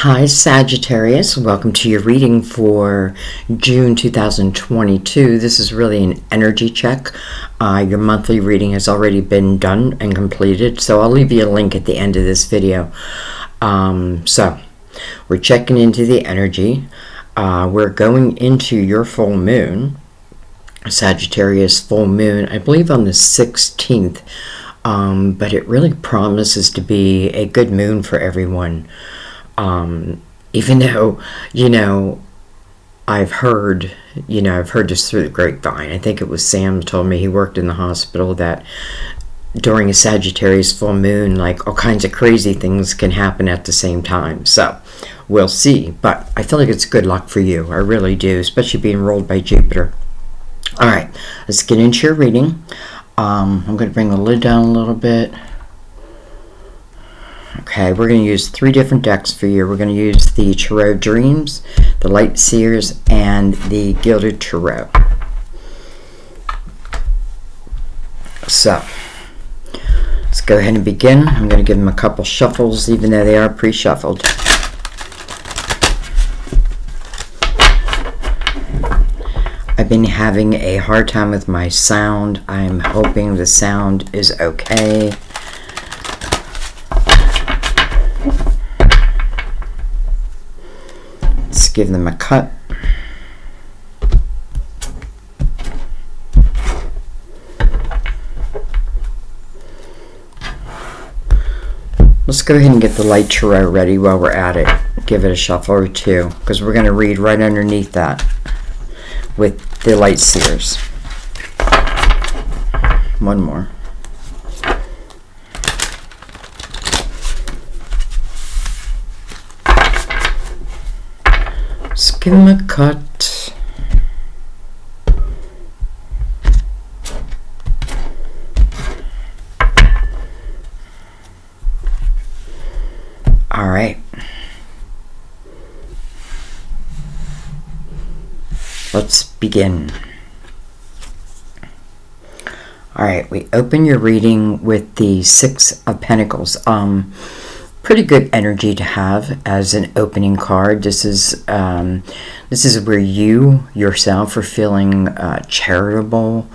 Hi Sagittarius, welcome to your reading for June 2022. This is really an energy check. Your monthly reading has already been done and completed, so I'll leave you a link at the end of this video. So we're checking into the energy. We're going into your full moon, Sagittarius full moon, I believe on the 16th, but it really promises to be a good moon for everyone. Even though, I've heard this through the grapevine. I think it was Sam told me, he worked in the hospital, that during a Sagittarius full moon, like all kinds of crazy things can happen at the same time. So we'll see, but I feel like it's good luck for you. I really do, especially being ruled by Jupiter. All right, let's get into your reading. I'm going to bring the lid down a little bit. Okay, we're going to use 3 different decks for you. We're going to use the Tarot Dreams, the Light Seers, and the Gilded Tarot. So, let's go ahead and begin. I'm going to give them a couple shuffles, even though they are pre-shuffled. I've been having a hard time with my sound. I'm hoping the sound is okay. Let's give them a cut. Let's go ahead and get the light tarot ready while we're at it. Give it a shuffle or 2, because we're going to read right underneath that with the light seers. One more. Let's give them a cut. All right. Let's begin. All right, we open your reading with the 6 of Pentacles. Pretty good energy to have as an opening card. This is where you yourself are feeling charitable,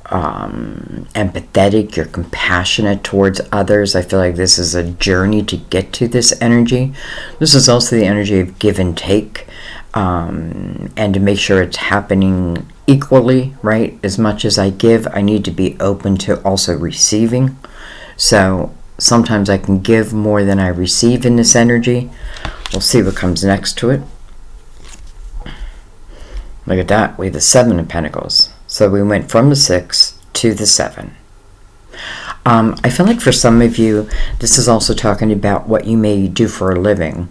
empathetic. You're compassionate towards others. I feel like this is a journey to get to this energy. This is also the energy of give and take, and to make sure it's happening equally, right? As much as I give, I need to be open to also receiving. So sometimes I can give more than I receive in this energy. We'll see what comes next to it. Look at that. We have the 7 of Pentacles. So we went from the 6 to the 7. I feel like for some of you, this is also talking about what you may do for a living.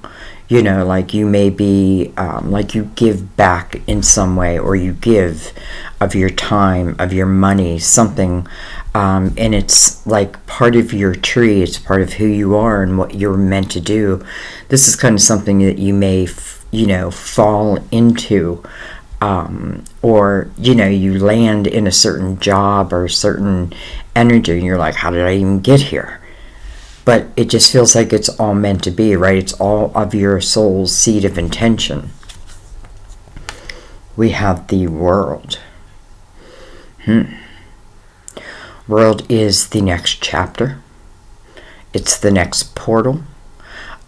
Like you may be, like you give back in some way, or you give of your time, of your money, something, and it's like part of your tree. It's part of who you are and what you're meant to do. This is kind of something that you may, fall into, or, you land in a certain job or a certain energy, and you're like, how did I even get here? But it just feels like it's all meant to be, right? It's all of your soul's seed of intention. We have the World. World is the next chapter. It's the next portal.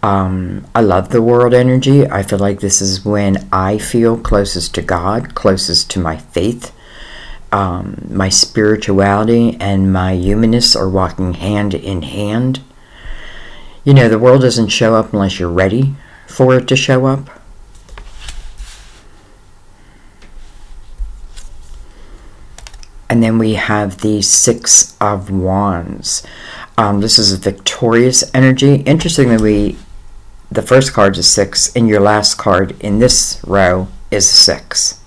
I love the World energy. I feel like this is when I feel closest to God, closest to my faith. My spirituality and my humanness are walking hand in hand. The world doesn't show up unless you're ready for it to show up. And then we have the 6 of Wands. This is a victorious energy. Interestingly, the first card is 6, and your last card in this row is 6.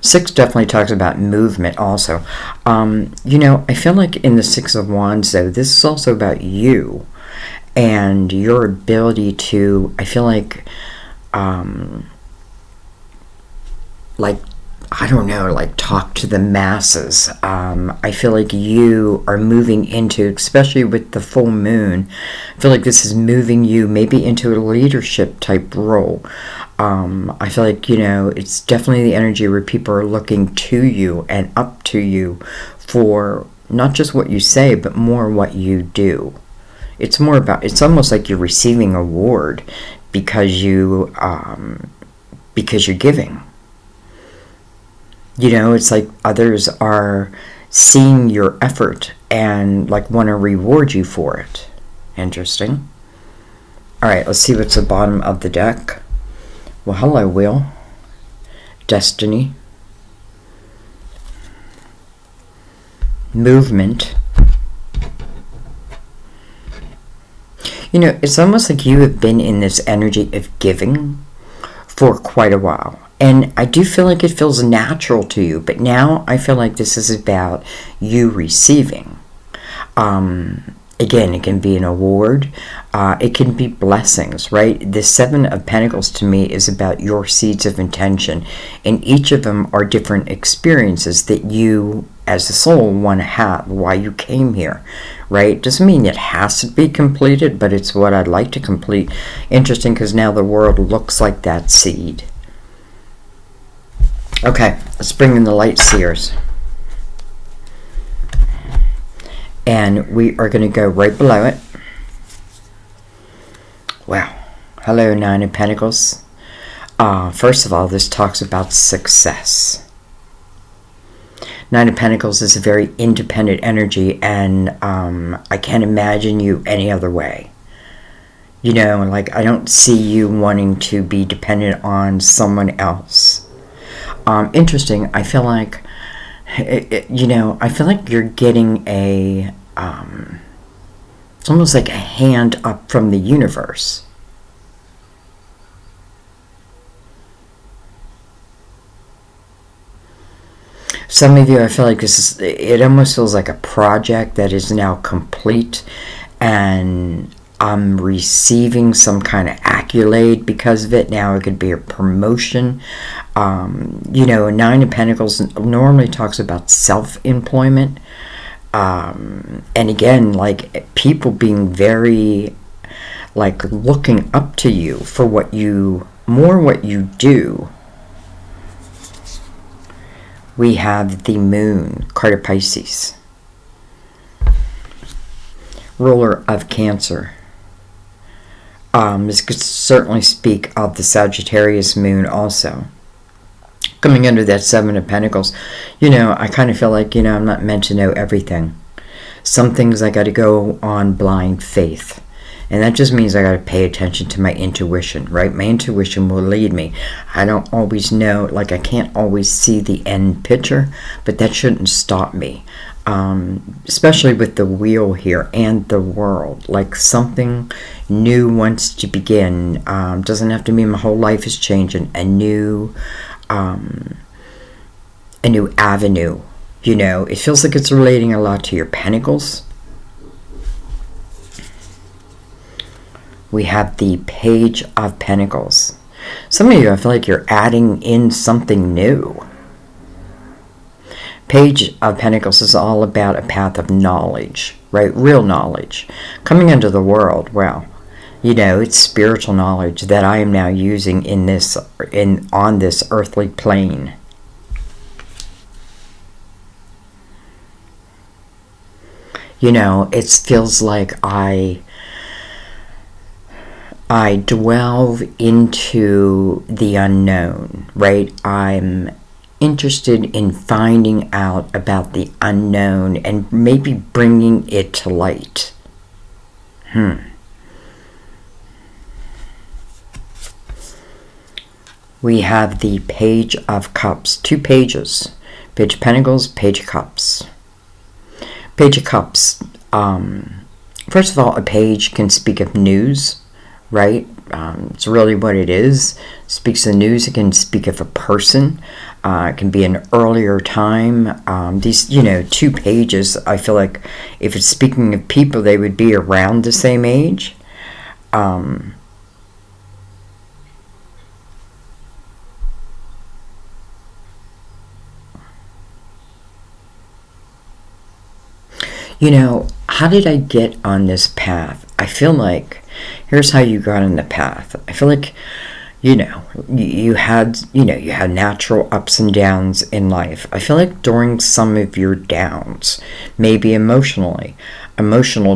6 definitely talks about movement also. I feel like in the 6 of Wands, though, this is also about you and your ability to, I feel like I don't know, like talk to the masses. I feel like you are moving into, especially with the full moon, I feel like this is moving you maybe into a leadership type role. I feel like, it's definitely the energy where people are looking to you and up to you for not just what you say, but more what you do. It's more about, it's almost like you're receiving an award because because you're giving. It's like others are seeing your effort and like want to reward you for it. Interesting. All right, let's see what's the bottom of the deck. Well, hello, Wheel. Destiny. Movement. It's almost like you have been in this energy of giving for quite a while. And I do feel like it feels natural to you, but now I feel like this is about you receiving. Again, it can be an award. It can be blessings, right? The Seven of Pentacles to me is about your seeds of intention. And each of them are different experiences that you, as a soul, want to have, why you came here, right? Doesn't mean it has to be completed, but it's what I'd like to complete. Interesting, because now the world looks like that seed. Okay, let's bring in the Light Seers. And we are going to go right below it. Wow. Hello, Nine of Pentacles. First of all, this talks about success. Nine of Pentacles is a very independent energy, and I can't imagine you any other way. Like I don't see you wanting to be dependent on someone else. Interesting. I feel like, I feel like you're getting a, it's almost like a hand up from the universe. Some of you, I feel like it almost feels like a project that is now complete, and I'm receiving some kind of accolade because of it. Now it could be a promotion. Nine of Pentacles normally talks about self-employment. And again, like people being very, like looking up to you for what you do. We have the Moon, card of Pisces. Ruler of Cancer. This could certainly speak of the Sagittarius moon also. Coming under that Seven of Pentacles, I kind of feel like, I'm not meant to know everything. Some things I got to go on blind faith. And that just means I got to pay attention to my intuition, right? My intuition will lead me. I don't always know, like I can't always see the end picture, but that shouldn't stop me. Especially with the wheel here and the world, like something new wants to begin. Doesn't have to mean my whole life is changing. A new avenue. It feels like it's relating a lot to your Pentacles. We have the Page of Pentacles. Some of you, I feel like you're adding in something new. Page of Pentacles is all about a path of knowledge, right? Real knowledge. Coming into the world, well, it's spiritual knowledge that I am now using on this earthly plane. It feels like I delve into the unknown, right? I'm interested in finding out about the unknown and maybe bringing it to light. We have the Page of Cups. 2 pages. Page of Pentacles, Page of Cups. Page of Cups. First of all, a page can speak of news, right? It's really what it is. It speaks of news. It can speak of a person. It can be an earlier time. These, 2 pages, I feel like if it's speaking of people, they would be around the same age. You know, how did I get on this path? I feel like, here's how you got on the path. I feel like, you had natural ups and downs in life. I feel like during some of your downs, maybe emotional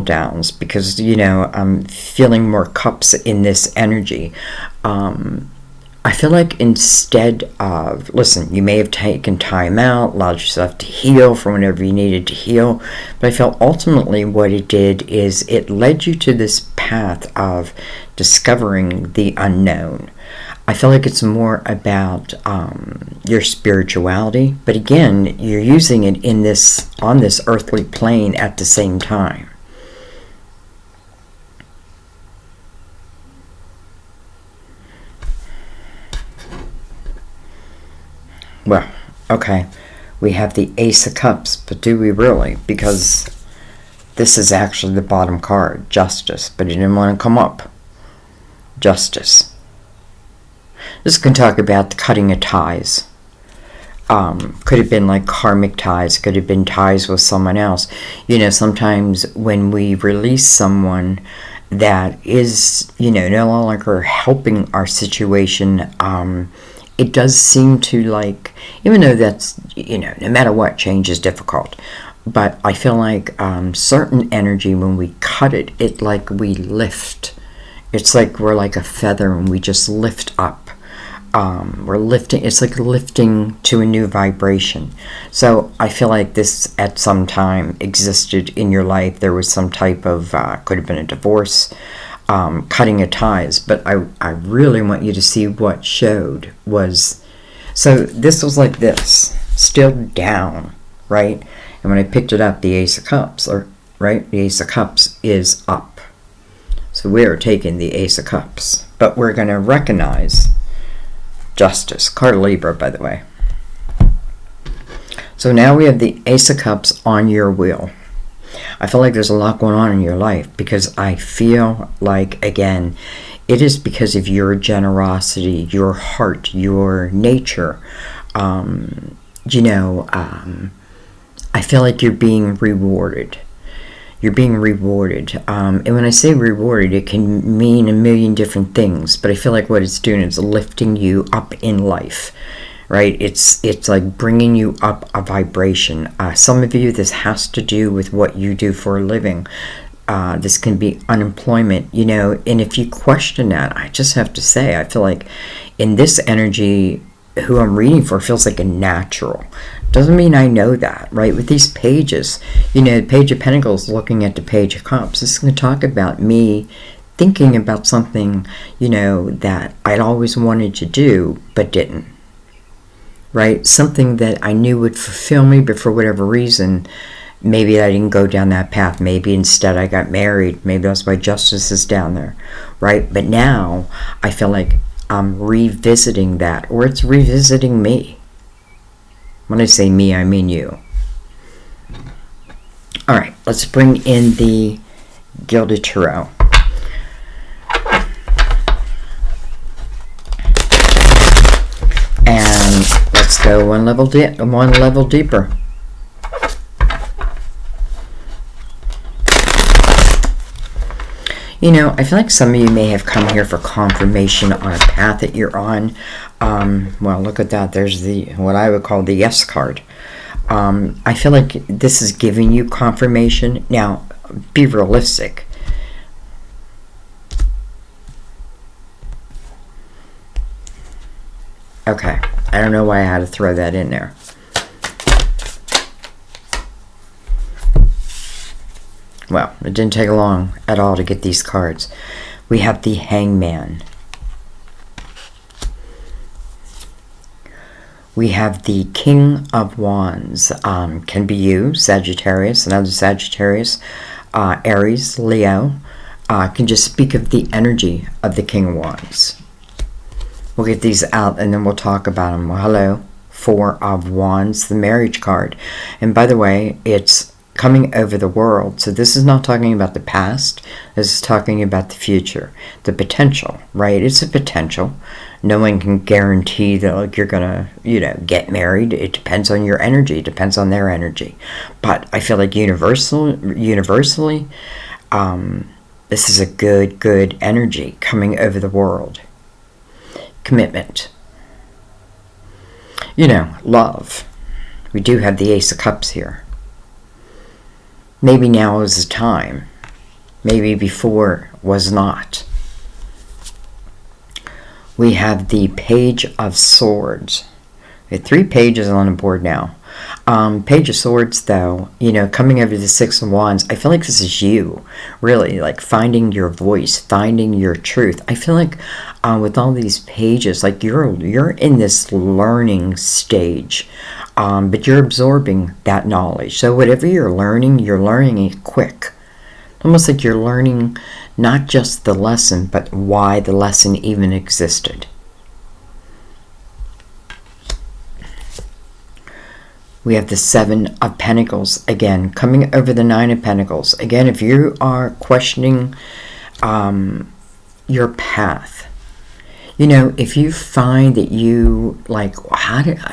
downs, because, I'm feeling more cups in this energy. I feel like instead of, listen, you may have taken time out, allowed yourself to heal from whenever you needed to heal, but I felt ultimately what it did is it led you to this path of discovering the unknown. I feel like it's more about your spirituality, but again, you're using it on this earthly plane at the same time. Well, okay, we have the Ace of Cups, but do we really? Because this is actually the bottom card, Justice, but it didn't want to come up. Justice. This can talk about the cutting of ties. Could have been like karmic ties, could have been ties with someone else. Sometimes when we release someone that is, no longer helping our situation, it does seem to like, even though that's, no matter what, change is difficult. But I feel like certain energy, when we cut it, it like we lift. It's like we're like a feather and we just lift up. We're lifting, it's like lifting to a new vibration. So I feel like this at some time existed in your life. There was some type of, could have been a divorce, cutting of ties, but I really want you to see what showed was, so this was like this, still down, right? And when I picked it up, the Ace of Cups, right? The Ace of Cups is up. So we're taking the Ace of Cups, but we're going to recognize Justice, card Libra, by the way. So now we have the Ace of Cups on your wheel. I feel like there's a lot going on in your life, because I feel like, again, it is because of your generosity, your heart, your nature. I feel like you're being rewarded. You're being rewarded. And when I say rewarded, it can mean a million different things, but I feel like what it's doing is lifting you up in life. Right? It's like bringing you up a vibration. Some of you, this has to do with what you do for a living. This can be unemployment, and if you question that, I just have to say, I feel like in this energy, who I'm reading for feels like a natural. Doesn't mean I know that, right? With these pages, the Page of Pentacles looking at the Page of Cups, this is going to talk about me thinking about something, that I'd always wanted to do, but didn't. Right? Something that I knew would fulfill me, but for whatever reason, maybe I didn't go down that path. Maybe instead I got married. Maybe that's why Justice is down there. Right? But now I feel like I'm revisiting that, or it's revisiting me. When I say me, I mean you. All right, let's bring in the Gilded Tarot. And let's go one level deeper. I feel like some of you may have come here for confirmation on a path that you're on. Well, look at that. There's what I would call the Yes card. I feel like this is giving you confirmation. Now, be realistic. Okay, I don't know why I had to throw that in there. Well, it didn't take long at all to get these cards. We have the Hangman. We have the King of Wands. Can be you, Sagittarius, another Sagittarius, Aries, Leo. Can just speak of the energy of the King of Wands. We'll get these out and then we'll talk about them. Well, hello. Four of Wands, the marriage card. And by the way, it's coming over the world. So this is not talking about the past. This is talking about the future, the potential, right? It's a potential. No one can guarantee that, like, you're gonna, get married. It depends on your energy. It depends on their energy. But I feel like universally, this is a good energy coming over the world. Commitment. Love. We do have the Ace of Cups here. Maybe now is the time. Maybe before was not. We have the Page of Swords. We have 3 pages on the board now. Page of Swords, though, coming over the 6 of Wands, I feel like this is you, really, like finding your voice, finding your truth. I feel like with all these pages, like you're in this learning stage, but you're absorbing that knowledge. So whatever you're learning it quick. Almost like you're learning not just the lesson, but why the lesson even existed. We have the 7 of Pentacles again, coming over the 9 of Pentacles. Again, if you are questioning your path, if you find that you, like,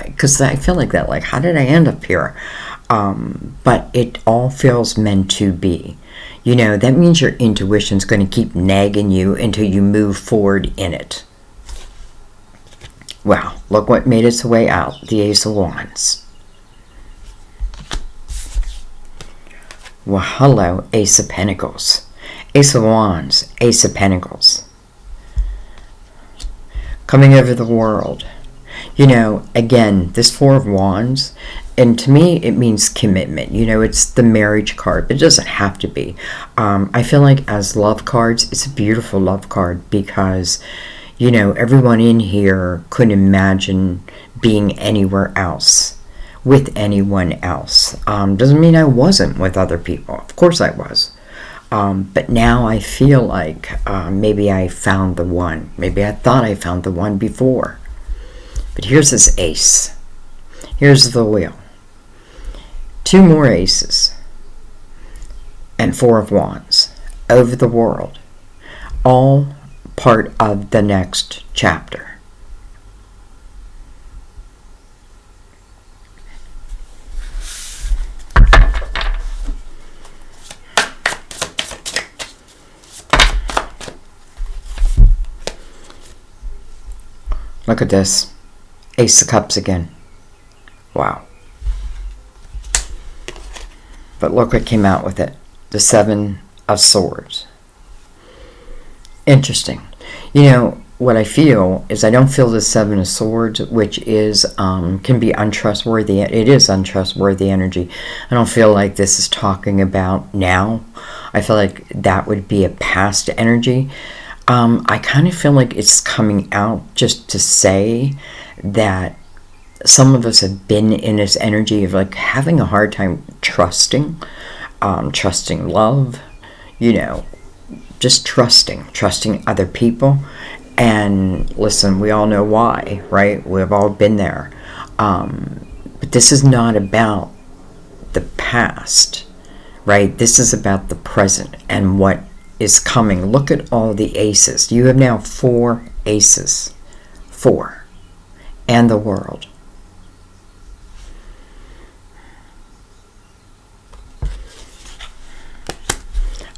because I feel like that, like, how did I end up here? But it all feels meant to be. That means your intuition's going to keep nagging you until you move forward in it. Wow, look what made its way out, the Ace of Wands. Well, hello, Ace of Pentacles. Ace of Wands, Ace of Pentacles. Coming over the world. Again, this 4 of Wands, and to me, it means commitment. It's the marriage card, but it doesn't have to be. I feel like as love cards, it's a beautiful love card because, everyone in here couldn't imagine being anywhere else. With anyone else. Doesn't mean I wasn't with other people. Of course I was. But now I feel like maybe I found the one. Maybe I thought I found the one before. But here's this ace. Here's the wheel. 2 more aces. And 4 of Wands. Over the world. All part of the next chapter. Look at this. Ace of Cups again. Wow. But look what came out with it. The 7 of Swords. Interesting. What I feel is I don't feel the 7 of Swords, which is can be untrustworthy. It is untrustworthy energy. I don't feel like this is talking about now. I feel like that would be a past energy. I kind of feel like it's coming out just to say that some of us have been in this energy of, like, having a hard time trusting love, just trusting other people. And listen, we all know why, right? We've all been there. But this is not about the past, right? This is about the present and what is coming. Look at all the aces. You have now 4 aces. 4. And the world.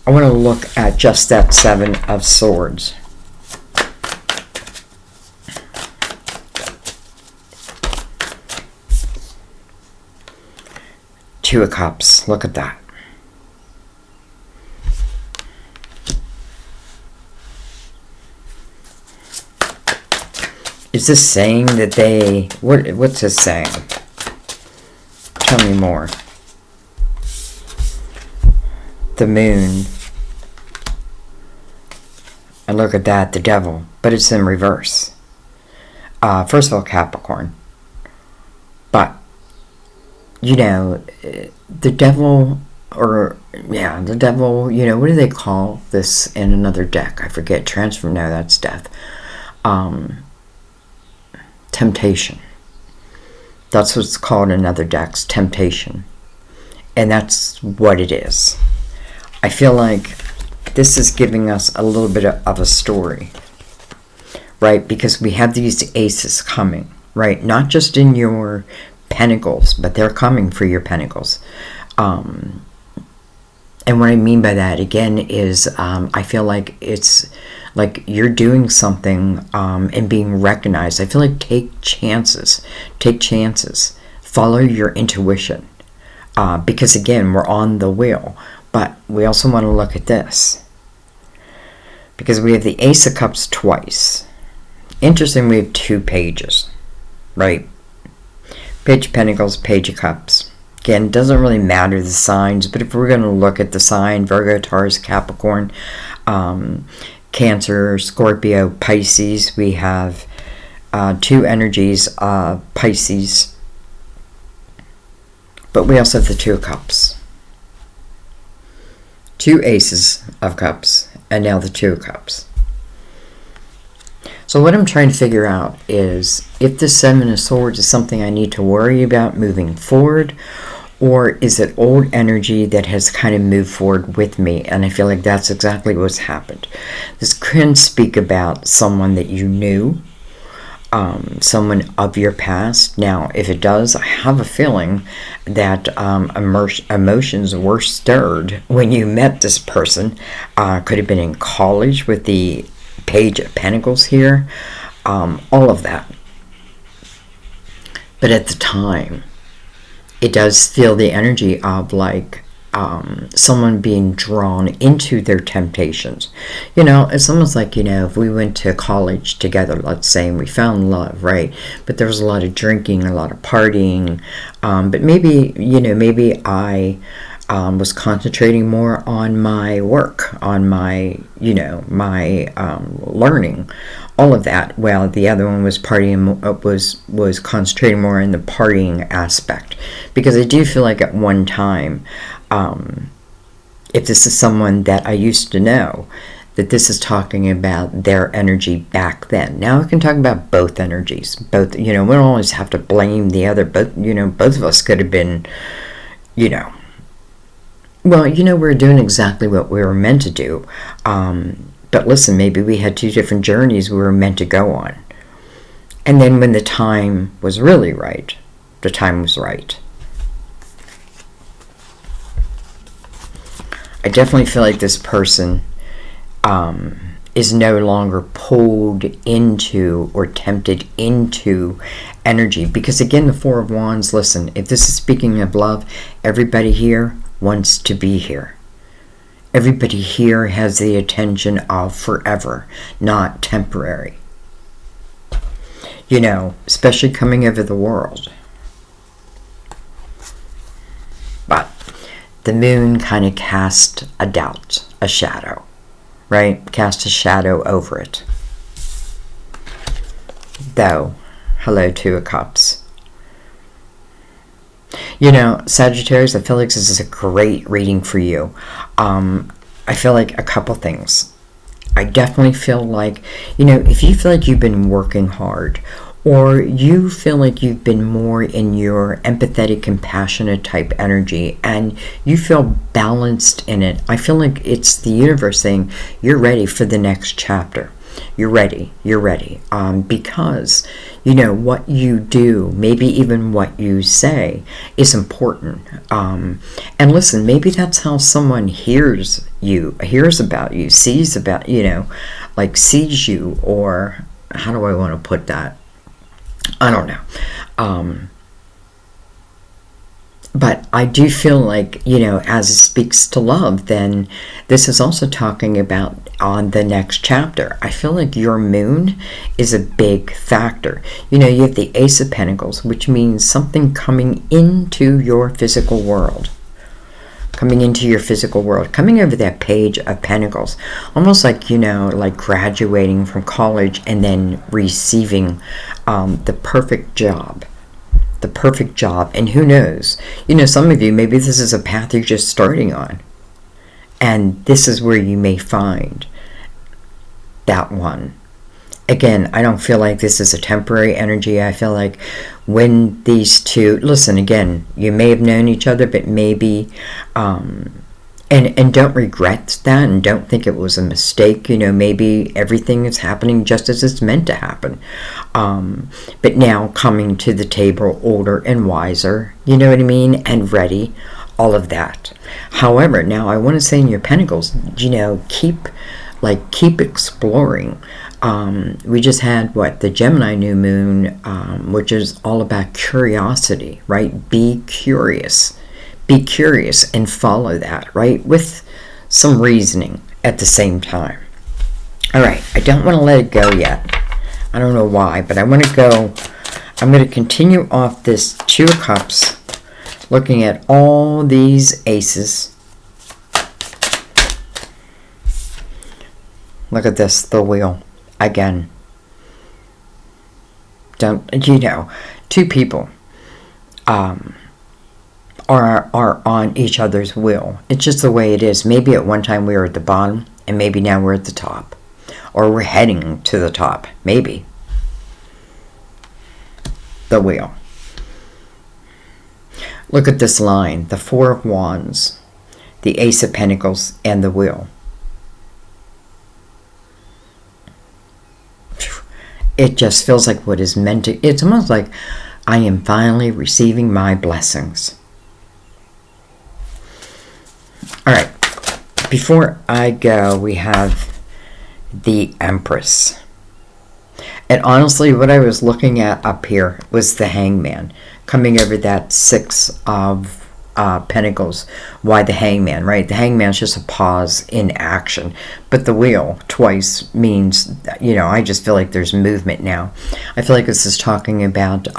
I want to look at just that 7 of Swords. Two of Cups. Look at that. Is this saying that they... What's this saying? Tell me more. The Moon. And look at that, the Devil. But it's in reverse. First of all, Capricorn. But, the Devil... the Devil, what do they call this in another deck? I forget. Transform... No, that's Death. Temptation. That's what's called in other decks, temptation. And that's what it is. I feel like this is giving us a little bit of a story, right? Because we have these aces coming, right? Not just in your pentacles, but they're coming for your pentacles. And what I mean by that, again, is I feel like it's like you're doing something and being recognized. I feel like take chances. Take chances. Follow your intuition. Because, again, we're on the wheel. But we also want to look at this. Because we have the Ace of Cups twice. Interesting, we have 2 pages. Right? Page of Pentacles, Page of Cups. Again, it doesn't really matter the signs, but if we're going to look at the sign, Virgo, Taurus, Capricorn, Cancer, Scorpio, Pisces, we have 2 energies, Pisces, but we also have the 2 of Cups. 2 Aces of Cups, and now the 2 of Cups. So what I'm trying to figure out is if the 7 of Swords is something I need to worry about moving forward, or is it old energy that has kind of moved forward with me? And I feel like that's exactly what's happened. This can speak about someone that you knew, someone of your past. Now, if it does, I have a feeling that emotions were stirred when you met this person. Could have been in college with the Page of Pentacles here. All of that. But at the time, it does feel the energy of like someone being drawn into their temptations. You know, it's almost like, you know, if we went to college together, let's say, and we found love, right? But there was a lot of drinking, a lot of partying. But maybe, you know, maybe I was concentrating more on my work, on my, you know, my learning, all of that. Well, the other one was partying, was concentrating more in the partying aspect, because I do feel like at one time, if this is someone that I used to know, that this is talking about their energy back then. Now I can talk about both energies, both, you know, we don't always have to blame the other, but, you know, both of us could have been, you know, well, you know, we're doing exactly what we were meant to do. But listen, maybe we had 2 different journeys we were meant to go on. And then when the time was really right, the time was right. I definitely feel like this person is no longer pulled into or tempted into energy. Because again, the 4 of Wands, listen, if this is speaking of love, everybody here wants to be here. Everybody here has the attention of forever, not temporary. You know, especially coming over the world. But the moon kind of cast a doubt, a shadow, right? Cast a shadow over it. Though, hello, 2 of Cups. You know, Sagittarius, I feel like this is a great reading for you. I feel like a couple things. I definitely feel like, you know, if you feel like you've been working hard, or you feel like you've been more in your empathetic, compassionate type energy, and you feel balanced in it, I feel like it's the universe saying, you're ready for the next chapter. You're ready. You're ready. Because, you know, what you do, maybe even what you say, is important. And listen, maybe that's how someone hears about you, sees about, you know, like sees you, or how do I want to put that? I don't know. But I do feel like, you know, as it speaks to love, then this is also talking about on the next chapter. I feel like your moon is a big factor. You know, you have the Ace of Pentacles, which means something coming into your physical world. Coming into your physical world. Coming over that Page of Pentacles. Almost like, you know, like graduating from college and then receiving the perfect job. The perfect job. And who knows, you know, some of you, maybe this is a path you're just starting on, and this is where you may find that one. Again, I don't feel like this is a temporary energy. I feel like when these two, listen, again, you may have known each other, but maybe, and don't regret that, and don't think it was a mistake. You know, maybe everything is happening just as it's meant to happen. But now coming to the table older and wiser, you know what I mean, and ready, all of that. However, now I want to say in your pentacles, you know, keep exploring. We just had the Gemini new moon, which is all about curiosity, right? Be curious and follow that, right? With some reasoning at the same time. All right, I don't want to let it go yet. I don't know why, but I want to go. I'm going to continue off this Two of Cups, looking at all these aces. Look at this, the wheel. Again, two people are on each other's wheel. It's just the way it is. Maybe at one time we were at the bottom, and maybe now we're at the top, or we're heading to the top. Maybe the wheel. Look at this line: the Four of Wands, the Ace of Pentacles, and the wheel. It just feels like what is meant to. It's almost like I am finally receiving my blessings. All right. Before I go, we have the Empress. And honestly, what I was looking at up here was the Hangman, coming over that Six of Pentacles. Why the Hangman, right? The Hangman's just a pause in action, but the wheel twice means, you know, I just feel like there's movement now. I feel like this is talking about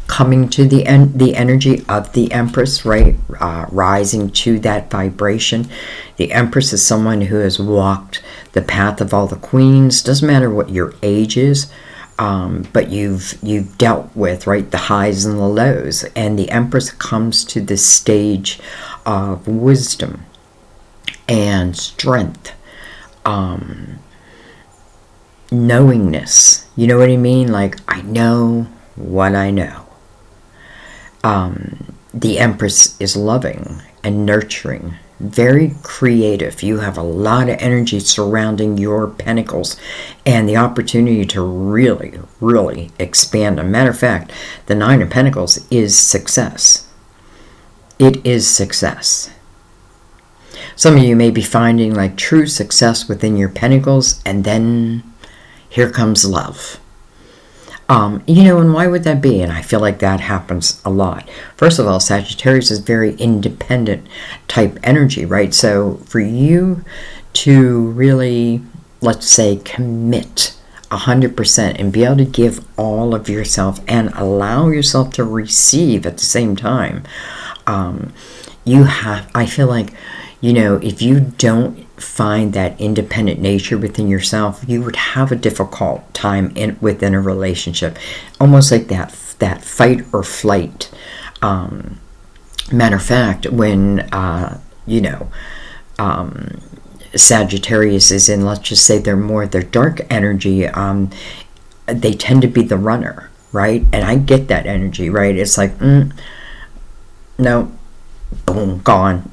coming to the energy of the Empress, right? Rising to that vibration. The Empress is someone who has walked the path of all the queens. Doesn't matter what your age is. But you've dealt with, right, the highs and the lows, and the Empress comes to this stage of wisdom and strength, knowingness. You know what I mean? Like, I know what I know. The Empress is loving and nurturing, very creative. You have a lot of energy surrounding your pentacles and the opportunity to really, really expand. As a matter of fact, the Nine of Pentacles is success. It is success. Some of you may be finding like true success within your pentacles, and then here comes love. You know, and why would that be? And I feel like that happens a lot. First of all, Sagittarius is very independent type energy, right? So for you to really, let's say, commit 100% and be able to give all of yourself and allow yourself to receive at the same time, I feel like, you know, if you don't find that independent nature within yourself, you would have a difficult time within a relationship, almost like that fight or flight. Matter of fact, when Sagittarius is in, let's just say their dark energy, they tend to be the runner, right? And I get that energy, right? It's like, no, boom, gone.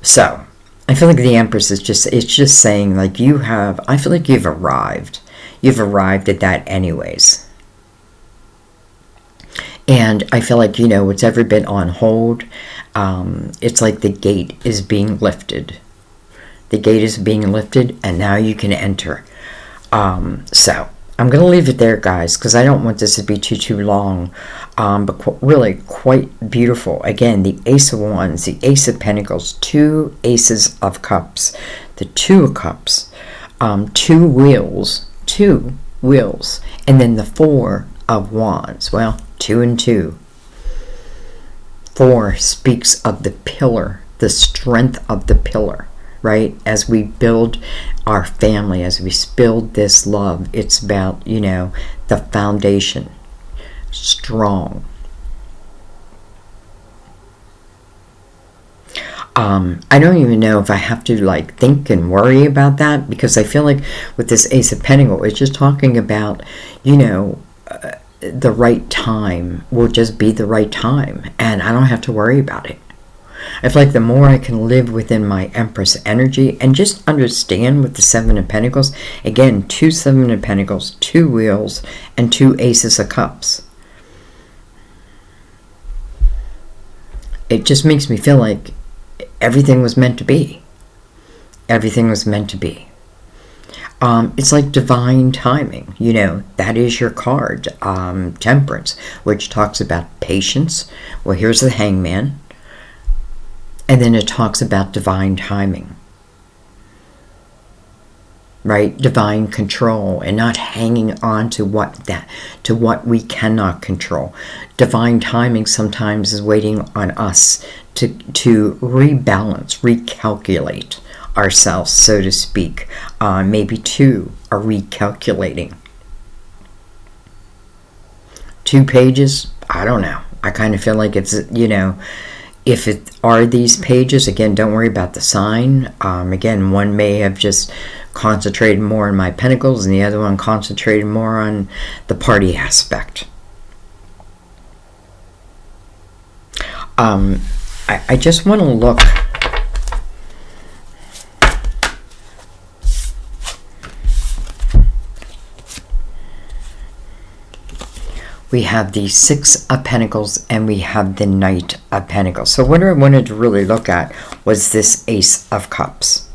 So I feel like the Empress is just saying, like, I feel like you've arrived at that anyways. And I feel like, you know, what's ever been on hold, it's like the gate is being lifted. The gate is being lifted, and now you can enter. So I'm going to leave it there, guys, because I don't want this to be too long. But really quite beautiful. Again, the Ace of Wands, the Ace of Pentacles, two Aces of Cups, the Two of Cups, two wheels, and then the Four of Wands. Well, 2 and 2. 4 speaks of the pillar, the strength of the pillar, right? As we build our family, as we build this love, it's about, you know, the foundation, strong. I don't even know if I have to like think and worry about that, because I feel like with this Ace of Pentacles, it's just talking about, you know, the right time will just be the right time, and I don't have to worry about it. I feel like the more I can live within my Empress energy and just understand with the Seven of Pentacles, again, 2 Seven of Pentacles, 2 Wheels, and 2 Aces of Cups. It just makes me feel like everything was meant to be. Everything was meant to be. It's like divine timing. You know, that is your card, Temperance, which talks about patience. Well, here's the Hangman. And then it talks about divine timing. Right? Divine control, and not hanging on to what we cannot control. Divine timing sometimes is waiting on us to rebalance, recalculate ourselves, so to speak. Maybe 2 are recalculating. 2 pages, I don't know. I kind of feel like it's, you know, if it are these pages, again, don't worry about the sign. Again, one may have just concentrated more on my pentacles, and the other one concentrated more on the party aspect. I just want to look. We have the 6 of Pentacles and we have the Knight of Pentacles. So what I wanted to really look at was this Ace of Cups.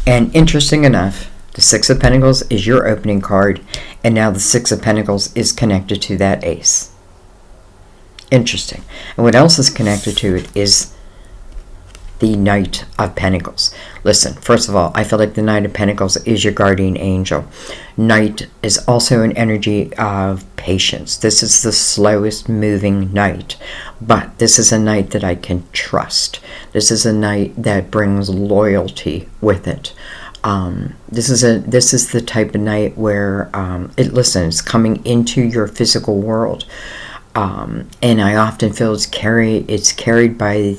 And interesting enough, the 6 of Pentacles is your opening card, and now the 6 of Pentacles is connected to that Ace. Interesting. And what else is connected to it is the Knight of Pentacles. Listen, first of all, I feel like the Knight of Pentacles is your guardian angel. Knight is also an energy of patience. This is the slowest moving knight, but this is a knight that I can trust. This is a knight that brings loyalty with it. This is the type of knight where it's coming into your physical world. And I often feel it's carried by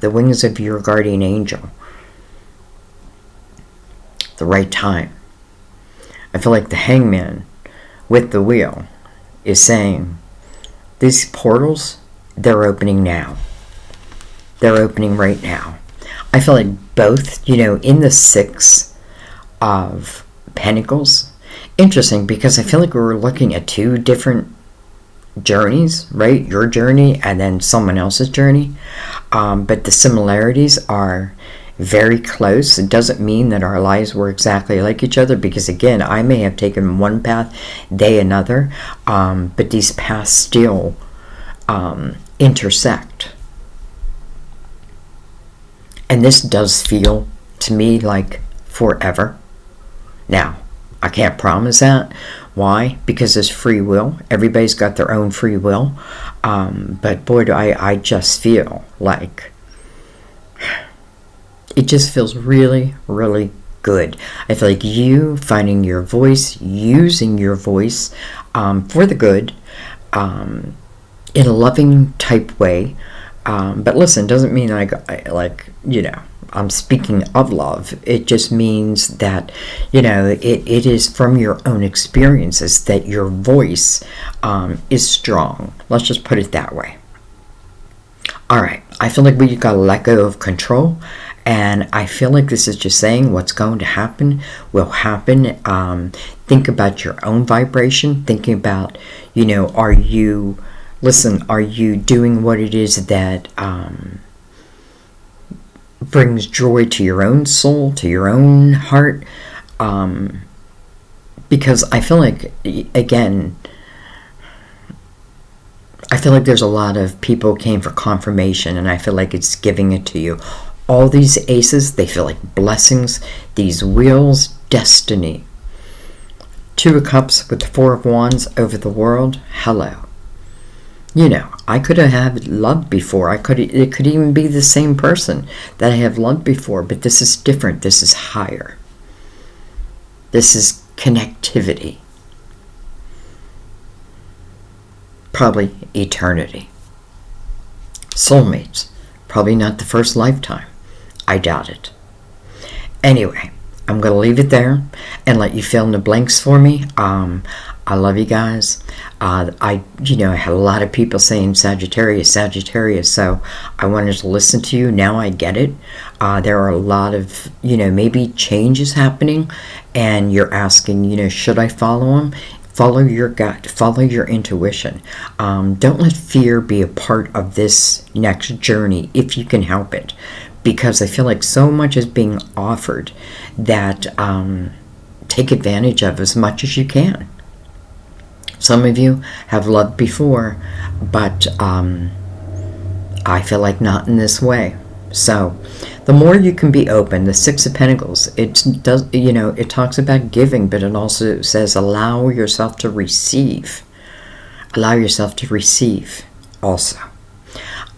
the wings of your guardian angel. The right time. I feel like the Hangman with the wheel is saying, these portals, they're opening now. They're opening right now. I feel like both, you know, in the 6 of Pentacles. Interesting, because I feel like we're looking at 2 different journeys, right? Your journey and then someone else's journey, but the similarities are very close. It doesn't mean that our lives were exactly like each other, because again, I may have taken one path, they another, but these paths still intersect. And this does feel to me like forever. Now, I can't promise that. Why? Because there's free will. Everybody's got their own free will. But boy, do I just feel like it just feels really, really good. I feel like you finding your voice, using your voice for the good, in a loving type way. But listen, doesn't mean I'm speaking of love. It just means that, you know, it is from your own experiences that your voice is strong. Let's just put it that way. All right. I feel like we got to let go of control. And I feel like this is just saying what's going to happen will happen. Think about your own vibration. Thinking about, you know, are you doing what it is that brings joy to your own soul, to your own heart? Because I feel like, again, I feel like there's a lot of people came for confirmation, and I feel like it's giving it to you. All these aces, they feel like blessings. These wheels, destiny. 2 of Cups with the 4 of Wands over the world. Hello. You know, I could have had love before. It could even be the same person that I have loved before, but this is different. This is higher. This is connectivity. Probably eternity. Soulmates. Probably not the first lifetime. I doubt it. Anyway, I'm going to leave it there and let you fill in the blanks for me. I love you guys. I had a lot of people saying Sagittarius, Sagittarius, so I wanted to listen to you. Now I get it. There are a lot of, maybe changes happening, and you're asking, should I follow them? Follow your gut, follow your intuition. Don't let fear be a part of this next journey if you can help it, because I feel like so much is being offered that take advantage of as much as you can. Some of you have loved before, but I feel like not in this way. So the more you can be open, the Six of Pentacles, it talks about giving, but it also says allow yourself to receive. Allow yourself to receive also.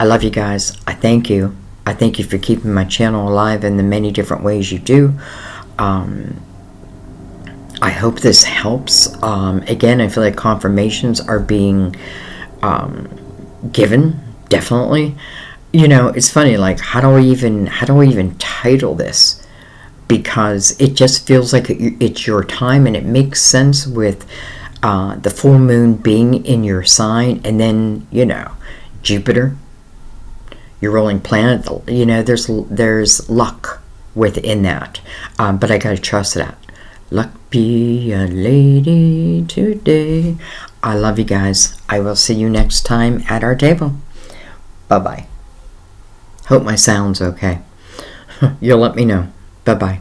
I love you guys. I thank you. I thank you for keeping my channel alive in the many different ways you do. I hope this helps. Again, I feel like confirmations are being given, definitely. It's funny, like, how do I even title this? Because it just feels like it's your time, and it makes sense with the full moon being in your sign, and then, Jupiter, your ruling planet, there's luck within that. But I gotta trust that. Luck be a lady today. I love you guys. I will see you next time at our table. Bye-bye. Hope my sound's okay. You'll let me know. Bye-bye.